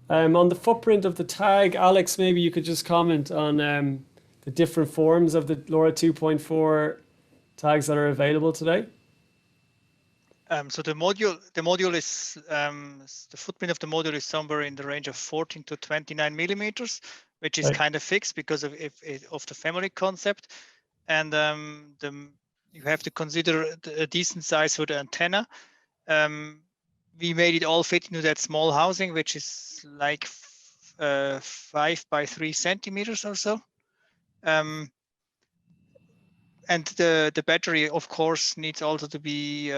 On the footprint of the tag, Alex, maybe you could just comment on the different forms of the LoRa 2.4 tags that are available today. So the module is the footprint of the module is somewhere in the range of 14 to 29 millimeters, which is Right. kind of fixed because of the family concept, and you have to consider a decent size for the antenna. We made it all fit into that small housing, which is like 5 by 3 centimeters or so. And the battery, of course, needs also to be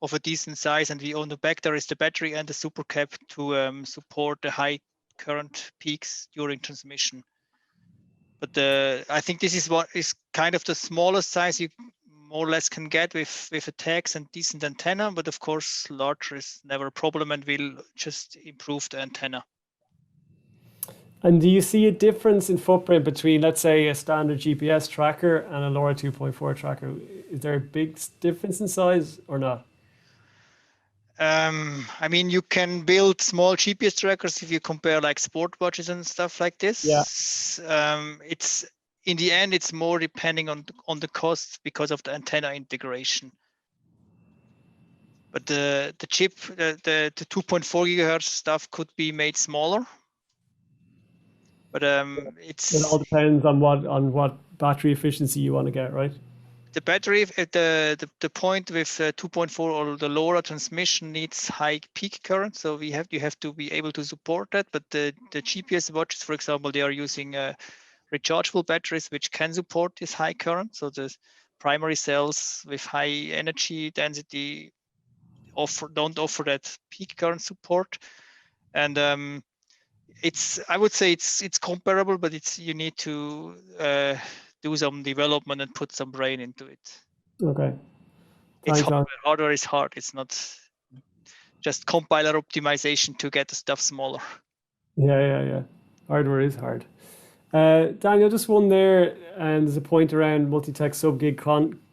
of a decent size, and on the back there is the battery and the super cap to support the high current peaks during transmission. But I think this is what is kind of the smallest size you more or less can get with a tags and decent antenna. But of course, larger is never a problem and will just improve the antenna. And do you see a difference in footprint between, let's say, a standard GPS tracker and a LoRa 2.4 tracker? Is there a big difference in size or not? I mean, you can build small GPS trackers if you compare like sport watches and stuff like this. Yeah. It's in the end, it's more depending on the costs because of the antenna integration. But the chip, the 2.4 gigahertz stuff could be made smaller. But It all depends on what battery efficiency you want to get, right? The battery, the point with 2.4 or the LoRa transmission needs high peak current, so you have to be able to support that. But the GPS watches, for example, they are using rechargeable batteries which can support this high current. So the primary cells with high energy density don't offer that peak current support, and I would say it's comparable, but you need to do some development and put some brain into it. Okay. It's hardware. Hardware is hard. It's not just compiler optimization to get the stuff smaller. Yeah. Hardware is hard. Daniel, just one there, and there's a point around MultiTech sub-gig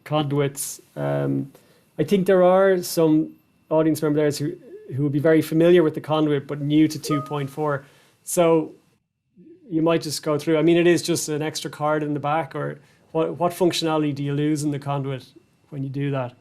conduits. I think there are some audience members who will be very familiar with the conduit, but new to 2.4. So you might just go through. I mean, it is just an extra card in the back, or what functionality do you lose in the conduit when you do that?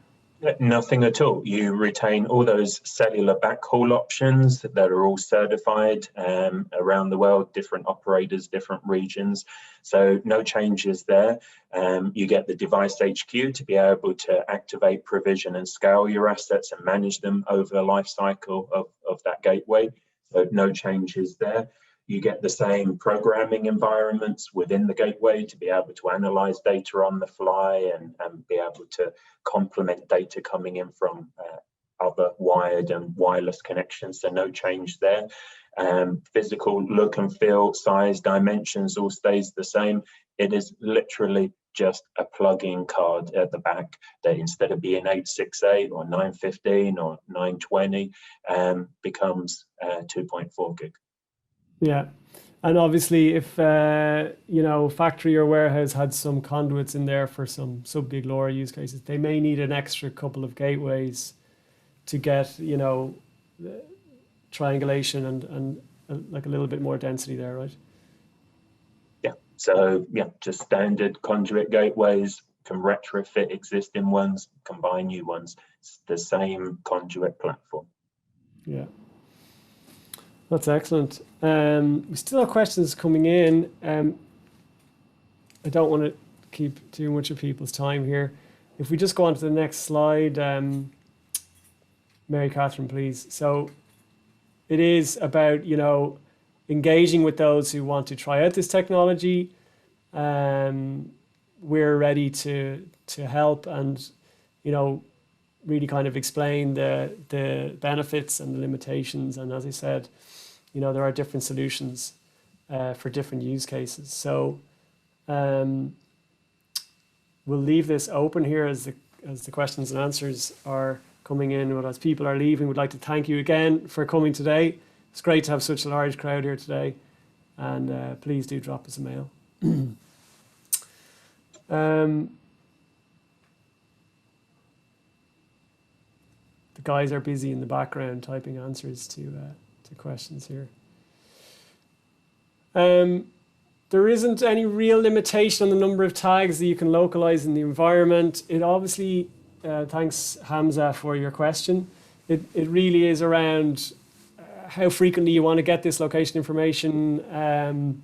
Nothing at all. You retain all those cellular backhaul options that are all certified around the world, different operators, different regions. So no changes there. You get the device HQ to be able to activate, provision and scale your assets and manage them over the life cycle of that gateway. So no changes there. You get the same programming environments within the gateway to be able to analyze data on the fly and be able to complement data coming in from other wired and wireless connections. So no change there. Physical look and feel, size, dimensions all stays the same. It is literally just a plug-in card at the back that instead of being 868 or 915 or 920 becomes 2.4 gig. Yeah, and obviously if factory or warehouse had some conduits in there for some sub-gig LoRa use cases, they may need an extra couple of gateways to get triangulation and like a little bit more density there, right? Yeah, so yeah, just standard conduit gateways can retrofit existing ones, combine new ones. It's the same conduit platform. Yeah, that's excellent. We still have questions coming in. I don't want to keep too much of people's time here. If we just go on to the next slide, Mary Catherine, please. So it is about, you know, engaging with those who want to try out this technology. We're ready to help and, you know, really kind of explain the benefits and the limitations. And as I said, you know, there are different solutions for different use cases. So we'll leave this open here as the questions and answers are coming in. But as people are leaving, we'd like to thank you again for coming today. It's great to have such a large crowd here today. And please do drop us a mail. The guys are busy in the background typing answers to questions here. There isn't any real limitation on the number of tags that you can localize in the environment. It obviously, thanks Hamza for your question. It really is around how frequently you want to get this location information,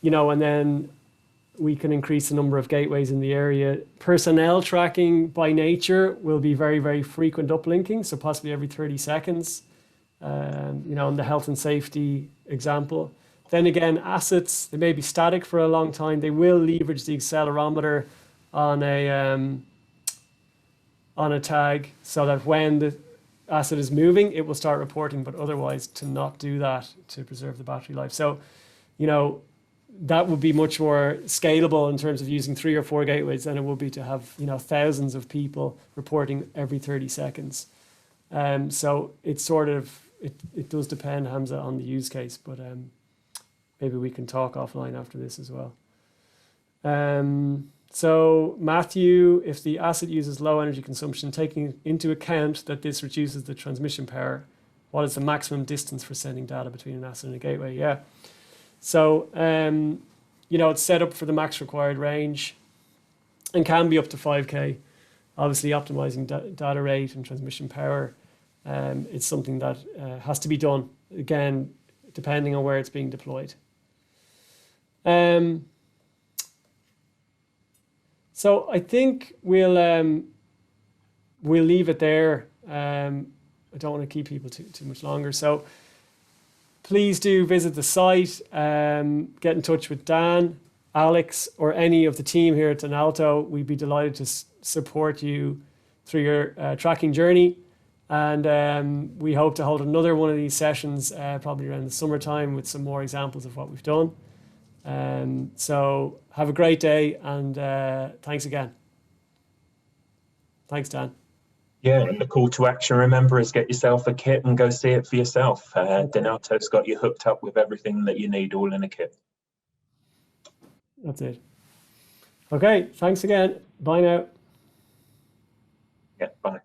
you know, and then we can increase the number of gateways in the area. Personnel tracking by nature will be very, very frequent uplinking, so possibly every 30 seconds, you know, in the health and safety example. Then again, assets, they may be static for a long time. They will leverage the accelerometer on a tag so that when the asset is moving, it will start reporting, but otherwise to not do that to preserve the battery life. So, you know, that would be much more scalable in terms of using 3 or 4 gateways than it would be to have, you know, thousands of people reporting every 30 seconds. So it's sort of, it does depend, Hamza, on the use case, but maybe we can talk offline after this as well. So Matthew, if the asset uses low energy consumption, taking into account that this reduces the transmission power, what is the maximum distance for sending data between an asset and a gateway? Yeah. So, you know, it's set up for the max required range and can be up to 5K. Obviously, optimizing data rate and transmission power, it's something that has to be done, again, depending on where it's being deployed. So I think we'll leave it there. I don't want to keep people too much longer. So please do visit the site, get in touch with Dan, Alex, or any of the team here at Dinalto. We'd be delighted to support you through your tracking journey. And we hope to hold another one of these sessions probably around the summertime with some more examples of what we've done. So have a great day, and thanks again. Thanks, Dan. Yeah, and the call to action, remember, is get yourself a kit and go see it for yourself. Dinalto's got you hooked up with everything that you need, all in a kit. That's it. Okay, thanks again. Bye now. Yeah, bye.